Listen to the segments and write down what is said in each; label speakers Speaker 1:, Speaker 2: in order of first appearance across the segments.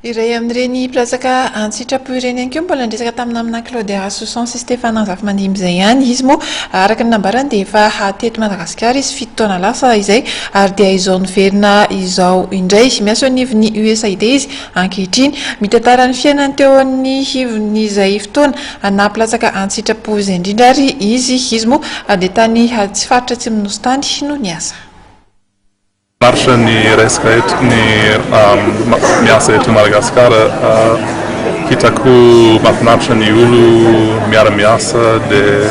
Speaker 1: Iray amin'ireny mpilatsaka an-tsitrapo ireny ihany koa mbola ndresaka tamina amina Claudia Soussan sy Stéphane Anzafy-Mandimby izay ihany izy moa araka ny nambarany dia efa teto Madagasikara izy 7 taona lasa izay ary dia izao niverina izao indray miasa anivon'ny USAID izy ankehitriny mitantara ny fiainany teo amin'ny hivon'izay fotoana na mpilatsaka an-tsitrapo izay indrindra ary izy moa dia tany tsy faritra tsy minosy tany no niasa.
Speaker 2: Marsha ni resaka eto ni miasa eto Madagasikara hitako mahafinaritra ny olo miara-miasa dia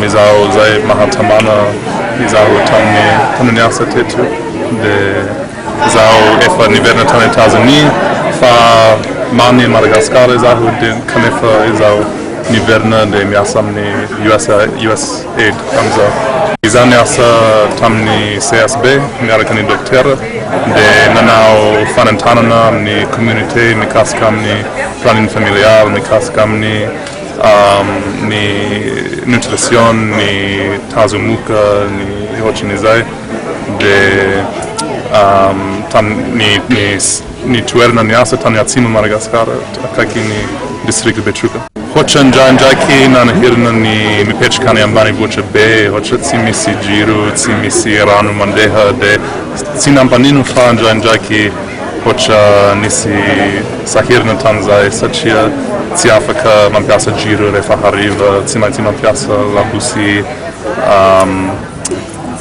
Speaker 2: izaho zay mahatamana izaho tany niasa teto dia izaho efa niverina tany Tanzania fa many Madagasikara izaho dia kanefa izaho niverina dia miasa amin'ny USAID amizao. Izaho niasa tamin'ny CSB miaraka ny doktera dia nanao fanantanana amin'ny community mikasika amin'ny planning familial mikasika amin'ny ny nutrition ny tazomuka ny ohatr'izay dia ny toerana niasa tany atsimo Madagasikara akaiky ny district Betroka. Hotra ndraindraiky nanahirana ny mipetraka any ambanivohitra be hotra tsy misy jiro tsy misy rano mandeha dia tsy nampanino fa ndraindraiky hotra nisy sahirana tany zay satria tsy afaka mampiasa jiro rehefa hariva tsy maintsy mampiasa labosy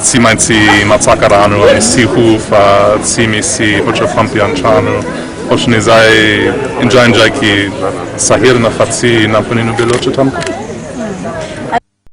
Speaker 2: tsy maintsy matsaka rano misiho fa tsy misy hotra fampiantrano ohatr'izay indraindraiky sahirana fa tsy nampanino be loatra tamiko.